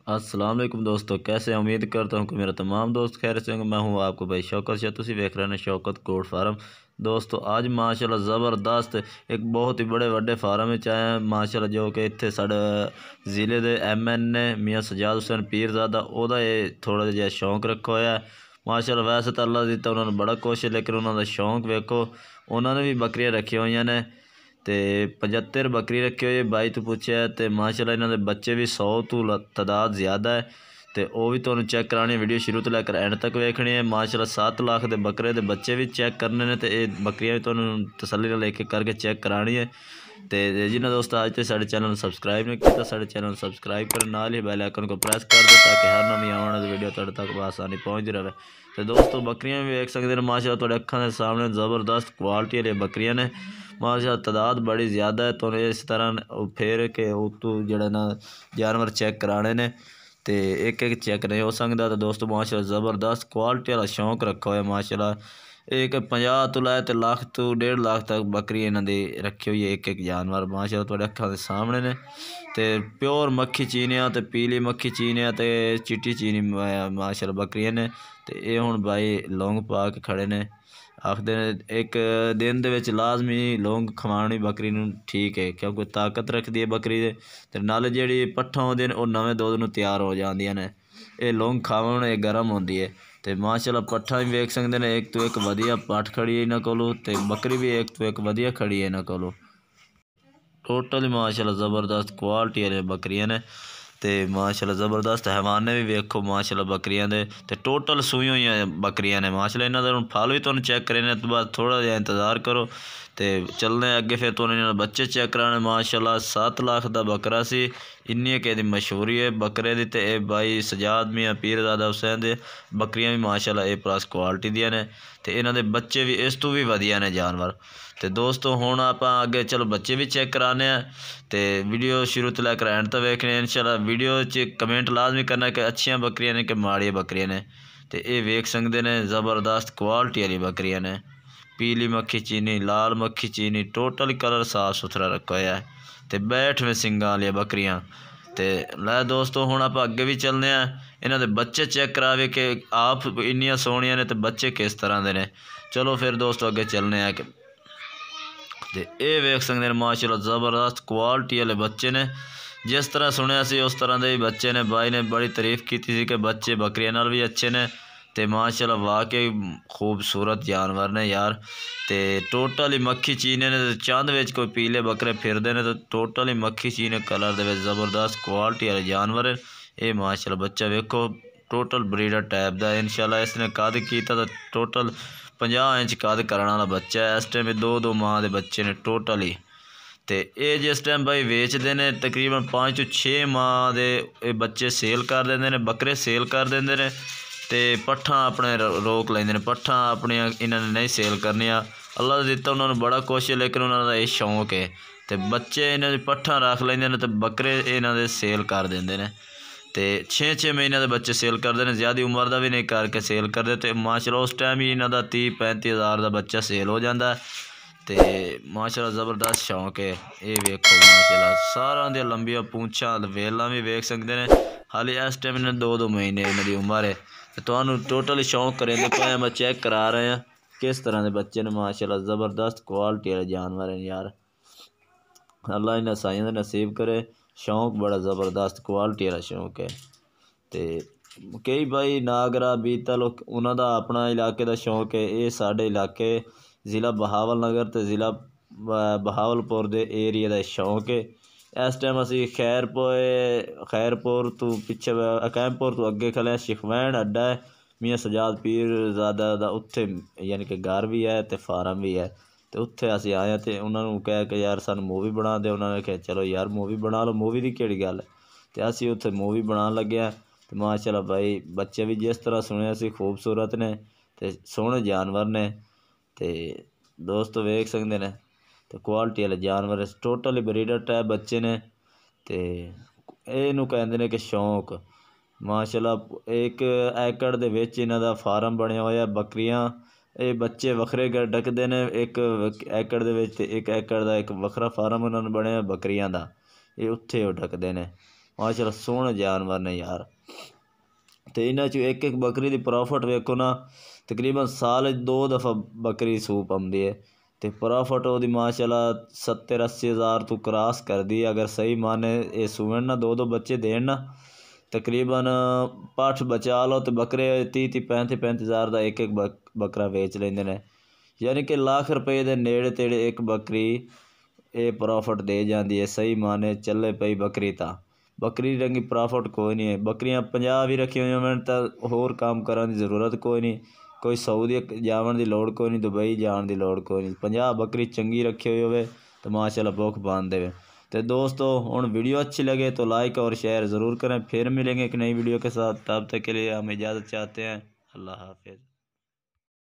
अस्सलाम वालेकुम दोस्तों, कैसे हैं? उम्मीद करता हूँ कि मेरा तमाम दोस्त खैर से होंगे। मैं हूँ आपको भाई शौकत शाह, तुसी वेख रहे हैं शौकत गोट फार्म। दोस्तों आज माशाल्लाह ज़बरदस्त एक बहुत ही बड़े फार्म में आए हैं माशाल्लाह, जो कि इत्थे साढ़े ज़िले के MN मियाँ सजाद हुसैन पीरज़ादा ओदा ये थोड़ा जिहा शौक रखा होया है माशाल्लाह। वैसे तो अल्लाह दिता उन्होंने बड़ा कुछ, लेकिन उन्होंने शौक वेखो, उन्होंने भी बकरियां रखी हुई ने ते 75 बकरी रखी हुई है। बाई तो पूछा तो माशाल्लाह इन्होंने बच्चे भी 100 तो तादाद ज़्यादा है। तो वह भी तुहानूं चेक करानी वीडियो शुरू तो लैकर एंड तक वेखनी है। माशाल्लाह 7 लाख के बकरे के बच्चे भी चेक करने ने, तो ये बकरियां भी तुहानूं तसल्ली नाल लेके करके चेक करानी है। तो जिन्हें दोस्त आज तक साडे चैनल सबसक्राइब नहीं किया, साडे चैनल सबसक्राइब करें, नाल ही बैल आइकन को प्रेस कर दो ताकि हर नवी आने वाली वीडियो तुहाडे तक आसानी पहुँचती रहे। तो दोस्तों बकरियां भी वेख सकते हैं माशाल्लाह, तुहाडे अखां दे सामने ज़बरदस्त क्वालिटी वाली बकरियां ने माशाल्लाह। तादाद बड़ी ज़्यादा है, तो इस तरह फेर के उतू जड़े ना जानवर चेक कराने ने, तो एक एक चेक नहीं हो सकता। तो दोस्तों माशाल्लाह ज़बरदस्त क्वालिटी वाला शौक रखा हुआ है माशाल्लाह। एक 50 तो लाए तो लाख तो 1.5 लाख तक बकरी इन्हों की रखी हुई है, एक एक जानवर माशाल्लाह तुहाडे अखां दे सामने ने। तो प्योर मक्खी चीनिया, तो पीली मक्खी चीनिया, तो चिट्टी चीनी माशाल्लाह बकरियां ने। तो ये हुण भाई लौंग पा के खड़े ने, आखदे ने एक दिन दे विच लाजमी लौंग खवानी बकरी नूं ठीक है, क्योंकि ताकत रखती है बकरी दे, ते नाले जिहड़ी पट्ठां होंदियां ने ओह नवें दुध नूं तैयार हो जांदियां ने। ये लौंग खावन ये गर्म होंदी है। तो माशाल्लाह पट्ठा भी वेख सकते हैं, एक तो एक वधिया पट्ठ खड़ी है इन्हां कोलों, ते बकरी भी एक तो एक वधिया खड़ी है इन्हां कोलों। टोटल माशाल्लाह ज़बरदस्त क्वालिटी वाली बकरियां ने, तो माशाल्लाह ज़बरदस्त हैवाने भी वेखो माशाल्लाह बकरियां दे, ते टोटल सूई हुई बकरियां ने माशाल्लाह। इन्हां दा हुण फल भी तुहानूं चेक करने तो बाद थोड़ा जिहा इंतज़ार करो, तो चलने अगे फिर तुहानूं इन्हां दे बच्चे चेक कराने माशाल्लाह। 7 लाख का बकरा सी, इन्नी कि इहदी मशहूरी है बकरे दी। ते भाई सजाद मियाँ पीरज़ादा हुसैन दे बकरियां भी माशाल्लाह A+ क्वालिटी दियां ने, ते इन्हां दे बच्चे भी इस तो भी वधिया ने जानवर। तो दोस्तों हुण आपां अगे चलो बच्चे भी चेक कराने हैं, तो वीडियो शुरू तो लैकर एंड तक वेखने इंशाल्लाह। वीडियो च कमेंट लाजमी करना कि अच्छियां बकरियां ने कि माड़ियां बकरियां ने। तो ये वेख सकते हैं ज़बरदस्त क्वालिटी वाली बकरियां ने, पीली मक्खी चीनी, लाल मक्खी चीनी, टोटल कलर साफ सुथरा रखा है। तो बैठ में सिंगा वाली बकरियां। तो लै दोस्तों हुण आपां अगे भी चलने हैं, इन्हां दे बच्चे चेक करावे कि आप इन्नियां सोहणियां ने तो बच्चे किस तरह के ने। चलो फिर दोस्तों अगे चलने हैं। तो ये वेख सकते हैं माशाल्लाह ज़बरदस्त क्वालिटी वाले बच्चे ने, जिस तरह सुनिया सी उस तरह के बच्चे ने। भाई ने बड़ी तारीफ की थी कि बच्चे बकरियां नाल भी अच्छे ने, तो माशाल्लाह वाकई खूबसूरत जानवर ने यार। तो टोटल ही मक्खी चीने ने, चंद विच कोई पीले बकरे फिरदे ने, तो टोटल ही मक्खी चीने कलर दे विच ज़बरदस्त क्वालिटी वाले जानवर है ये माशाल्लाह। बच्चा वेखो टोटल ब्रीडर टाइप का इंशाल्लाह। इसने कद किया तो टोटल 50 इंच कद करने वाला बच्चा है। इस टाइम 2 माह के बच्चे ने टोटल ही। तो ये जिस टाइम भाई वेचते हैं तकरीबन 5 तो 6 माह के बच्चे सेल कर देंगे ने, बकरे सेल कर देंगे ने, तो पट्ठा अपने रोक लेंगे ने। पट्ठा अपने इन्होंने नहीं सेल करनिया, अल्लाह दिता उन्होंने बड़ा कुछ है, लेकिन उन्होंने ये शौक है। तो बच्चे इन्होंने पट्ठा रख लेंगे ने, तो बकरे इन्होंने सेल कर देंगे ने। तो 6-6 महीने के बच्चे सेल करते हैं, ज़्यादा उम्र का भी नहीं करके सेल करते। तो माशाल्लाह उस टाइम ही इन्हों का 30-35 हज़ार का बच्चा सेल हो जाता है। तो माशाल्लाह ज़बरदस्त शौक है ये वेखो माशाल्लाह। सारा दी लंबिया पूंछा वेला भी वेख सकते हैं। हाली इस टाइम इन्हें 2-2 महीने इन्होंने उम्र है। तो तुहानूं टोटल शौक करेंगे पाए मैं चेक करा रहे हैं किस तरह के बच्चे ने माशाल्लाह। ज़बरदस्त क्वालिटी वाले जानवर हैं यार, अल्लाह इन्हें साइयां दे नसीब करे। शौक बड़ा ज़बरदस्त क्वालिटी वाला शौक है। तो कई भाई नागरा बीतल उन्हों का अपना इलाके का शौक है, ये साढ़े इलाके ज़िला बहावल नगर तो ज़िला बहावलपुर के एरिए का शौक है। इस टाइम असी खैरपुर तो पिछे अकैमपुर तो अगे खले शिखवैन अड्डा है मियाँ सजाद पीरज़ादा दा, उत्थे यानी कि घर भी है तो फार्म भी है। तो उत्थे असी आए तो उन्होंने कहा कि यार सानू मूवी बना दे। उन्होंने कहा चलो यार मूवी बना लो, मूवी की केड़ी गल है। तो असी उत्थे मूवी बना लगे। तो माशाल्लाह भाई बच्चे भी जिस तरह सुने सी खूबसूरत ने, तो सोहने जानवर ने। तो दोस्तों वेख सकते हैं तो क्वालिटी वाले जानवर टोटल ब्रीडर टाइप बच्चे ने। तो इनू कहते हैं कि शौक माशाल्लाह। 1 एकड़ दे विच इन्हां दा फार्म बनया होया बकरियां, ये बच्चे वखरे डकते हैं 1 एकड़ दे विच, ते 1 एकड़ का एक वखरा फार्म उन्होंने बनया बकरियां का, ये उत्थे डकते हैं माशाल्लाह सोहने जानवर ने यार। तो इन्हां चों एक एक बकरी की प्रॉफिट वेखो ना, तकरीबन साल 2 दफ़ा बकरी सूप आती है। तो प्रॉफिट वो माशाल्लाह 70-80 हज़ार तो क्रॉस कर दी। अगर सही माने ये सूवन ना 2-2 बच्चे देन ना, तकरीबन पठ बचा लो तो बकरे 30-35 हज़ार का एक एक बकरा वेच लेंदे ने। यानी कि लाख रुपये के नेड़े तेड़े एक बकरी ये प्रॉफिट दे जाती है। सही माने चले पई बकरी तो बकरी रंगी प्रॉफिट कोई नहीं है। बकरियां 50 भी रखी हुई होवन तो होर काम करने की जरूरत कोई नहीं। कोई सऊदी जावन की लौड़ कोई नहीं, दुबई जाने की लौड़ कोई नहीं। 50 बकरी चंगी रखी हुई होवे तो माशाल्लाह भुख बांध देवे। तो दोस्तों हुण वीडियो अच्छी लगे तो लाइक और शेयर ज़रूर करें। फिर मिलेंगे एक नई वीडियो के साथ, तब तक के लिए हम इजाज़त चाहते हैं। अल्लाह हाफिज़।